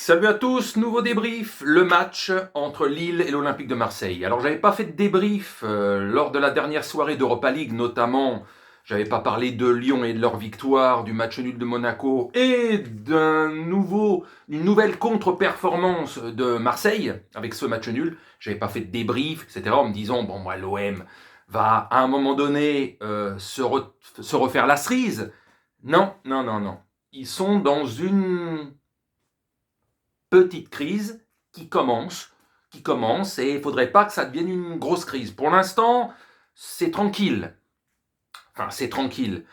Salut à tous, nouveau débrief, le match entre Lille et l'Olympique de Marseille. Alors j'avais pas fait de débrief lors de la dernière soirée d'Europa League, notamment j'avais pas parlé de Lyon et de leur victoire, du match nul de Monaco et d'une nouvelle contre-performance de Marseille avec ce match nul. J'avais pas fait de débrief, etc. en me disant bon moi l'OM va à un moment donné se refaire la cerise. Non, non, non, non. Ils sont dans une petite crise qui commence et il ne faudrait pas que ça devienne une grosse crise. Pour l'instant, c'est tranquille. Enfin, c'est tranquille.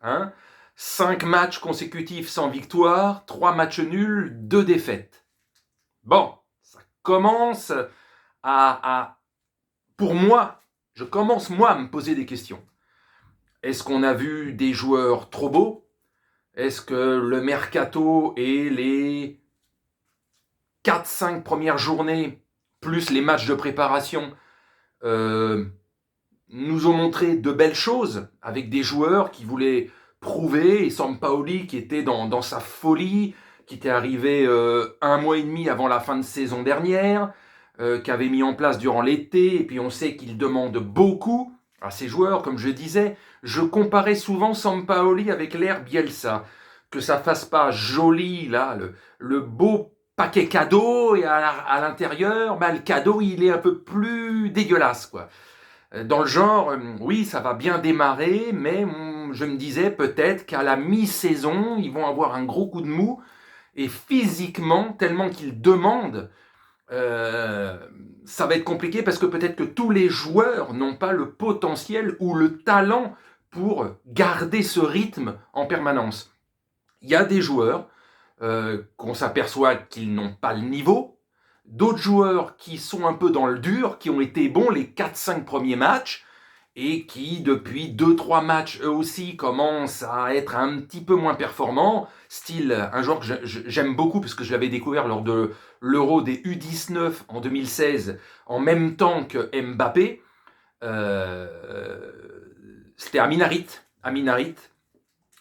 hein 5 matchs consécutifs sans victoire, 3 matchs nuls, 2 défaites. Bon, ça commence pour moi, je commence moi à me poser des questions. Est-ce qu'on a vu des joueurs trop beaux? Est-ce que le mercato et les 4-5 premières journées, plus les matchs de préparation, nous ont montré de belles choses avec des joueurs qui voulaient prouver, et Sampaoli qui était dans sa folie, qui était arrivé un mois et demi avant la fin de saison dernière, qui avait mis en place durant l'été, et puis on sait qu'il demande beaucoup à ses joueurs, comme je disais. Je comparais souvent Sampaoli avec l'ère Bielsa, que ça fasse pas joli, là, le beau paquet cadeau, et à l'intérieur, le cadeau, il est un peu plus dégueulasse, quoi. Dans le genre, oui, ça va bien démarrer, mais je me disais peut-être qu'à la mi-saison, ils vont avoir un gros coup de mou, et physiquement, tellement qu'ils demandent, ça va être compliqué parce que peut-être que tous les joueurs n'ont pas le potentiel ou le talent pour garder ce rythme en permanence. Il y a des joueurs qu'on s'aperçoit qu'ils n'ont pas le niveau, d'autres joueurs qui sont un peu dans le dur, qui ont été bons les 4-5 premiers matchs, et qui, depuis 2-3 matchs, eux aussi, commencent à être un petit peu moins performants. Style, un joueur que j'aime beaucoup, parce que je l'avais découvert lors de l'Euro des U19 en 2016, en même temps que Mbappé, c'était Aminarit,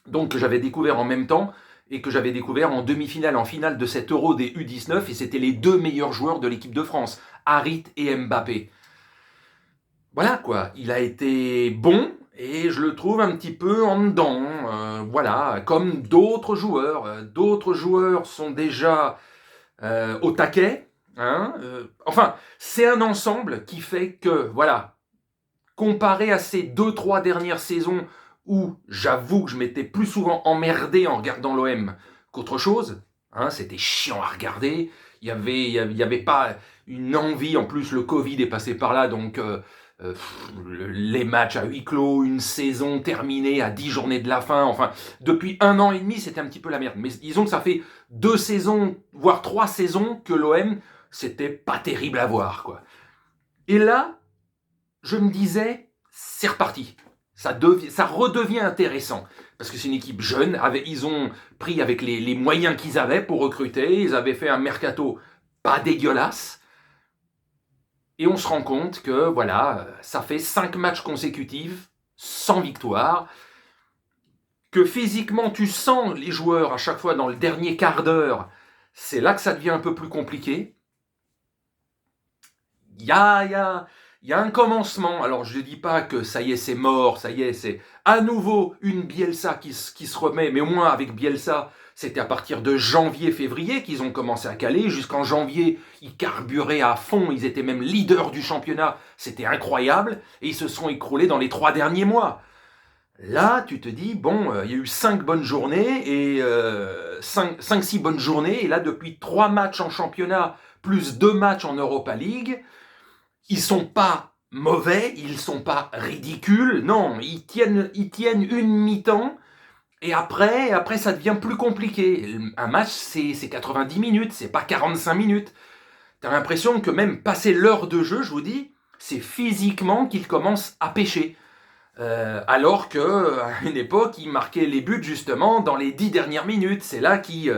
donc que j'avais découvert en même temps, et que j'avais découvert en demi-finale, en finale de cet Euro des U19, et c'était les deux meilleurs joueurs de l'équipe de France, Harit et Mbappé. Voilà quoi, il a été bon, et je le trouve un petit peu en dedans, voilà, comme d'autres joueurs. D'autres joueurs sont déjà au taquet, enfin, c'est un ensemble qui fait que, voilà, comparé à ces 2-3 dernières saisons où j'avoue que je m'étais plus souvent emmerdé en regardant l'OM qu'autre chose, c'était chiant à regarder, il y avait pas une envie, en plus le Covid est passé par là, donc les matchs à huis clos, une saison terminée à 10 journées de la fin, enfin, depuis 1 an et demi, c'était un petit peu la merde. Mais disons que ça fait 2 saisons, voire 3 saisons, que l'OM, c'était pas terrible à voir, quoi. Et là, je me disais, c'est reparti. Ça redevient intéressant. Parce que c'est une équipe jeune, ils ont pris avec les moyens qu'ils avaient pour recruter, ils avaient fait un mercato pas dégueulasse, et on se rend compte que voilà, ça fait 5 matchs consécutifs sans victoire, que physiquement tu sens les joueurs à chaque fois dans le dernier quart d'heure, c'est là que ça devient un peu plus compliqué. Il y a un commencement, alors je ne dis pas que ça y est c'est mort, ça y est c'est à nouveau une Bielsa qui se remet, mais au moins avec Bielsa, c'était à partir de janvier-février qu'ils ont commencé à caler. Jusqu'en janvier, ils carburaient à fond, ils étaient même leaders du championnat, c'était incroyable, et ils se sont écroulés dans les 3 derniers mois. Là, tu te dis, bon, il y a eu 5 bonnes journées, et 5-6 bonnes journées, et là, depuis 3 matchs en championnat, plus 2 matchs en Europa League, ils sont pas mauvais, ils sont pas ridicules, non, ils tiennent une mi-temps, et après ça devient plus compliqué. Un match, c'est 90 minutes, c'est pas 45 minutes. T'as l'impression que même passé l'heure de jeu, je vous dis, c'est physiquement qu'ils commencent à pêcher. Alors qu'à une époque, ils marquaient les buts justement dans les 10 dernières minutes. C'est là qu'ils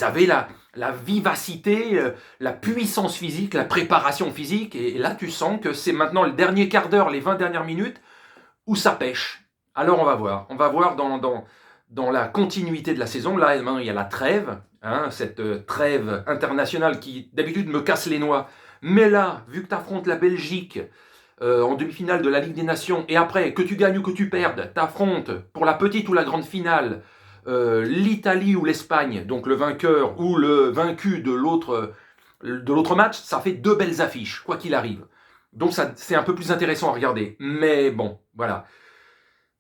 avaient la vivacité, la puissance physique, la préparation physique. Et là, tu sens que c'est maintenant le dernier quart d'heure, les 20 dernières minutes, où ça pêche. Alors on va voir. On va voir dans la continuité de la saison. Là, maintenant, il y a la trêve, hein, cette trêve internationale qui, d'habitude, me casse les noix. Mais là, vu que tu affrontes la Belgique en demi-finale de la Ligue des Nations, et après, que tu gagnes ou que tu perdes, tu affrontes pour la petite ou la grande finale l'Italie ou l'Espagne, donc le vainqueur ou le vaincu de l'autre match, ça fait 2 belles affiches, quoi qu'il arrive. Donc c'est un peu plus intéressant à regarder. Mais bon, voilà.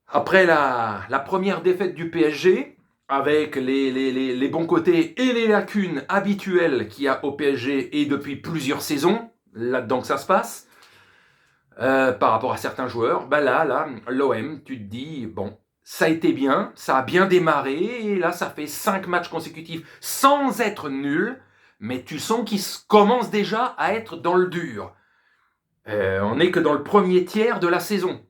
Après la première défaite du PSG, avec les bons côtés et les lacunes habituelles qu'il y a au PSG et depuis plusieurs saisons, là-dedans que ça se passe, par rapport à certains joueurs, bah là, l'OM, tu te dis, bon, ça a été bien, ça a bien démarré, et là, ça fait 5 matchs consécutifs sans être nul, mais tu sens qu'ils commencent déjà à être dans le dur. On n'est que dans le premier tiers de la saison.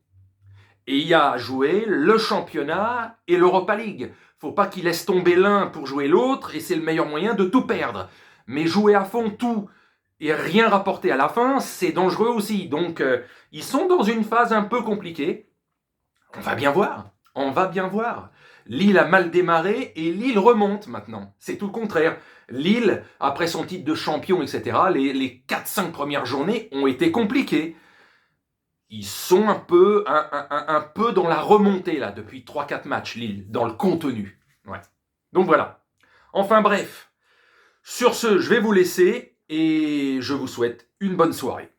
Et il y a à jouer le championnat et l'Europa League. Faut pas qu'ils laissent tomber l'un pour jouer l'autre, et c'est le meilleur moyen de tout perdre. Mais jouer à fond tout et rien rapporter à la fin, c'est dangereux aussi. Donc, ils sont dans une phase un peu compliquée. On va bien voir. On va bien voir. Lille a mal démarré et Lille remonte maintenant. C'est tout le contraire. Lille, après son titre de champion, etc., les 4-5 premières journées ont été compliquées. Ils sont un peu dans la remontée là depuis 3-4 matchs, Lille, dans le contenu. Ouais. Donc voilà. Enfin bref. Sur ce, je vais vous laisser et je vous souhaite une bonne soirée.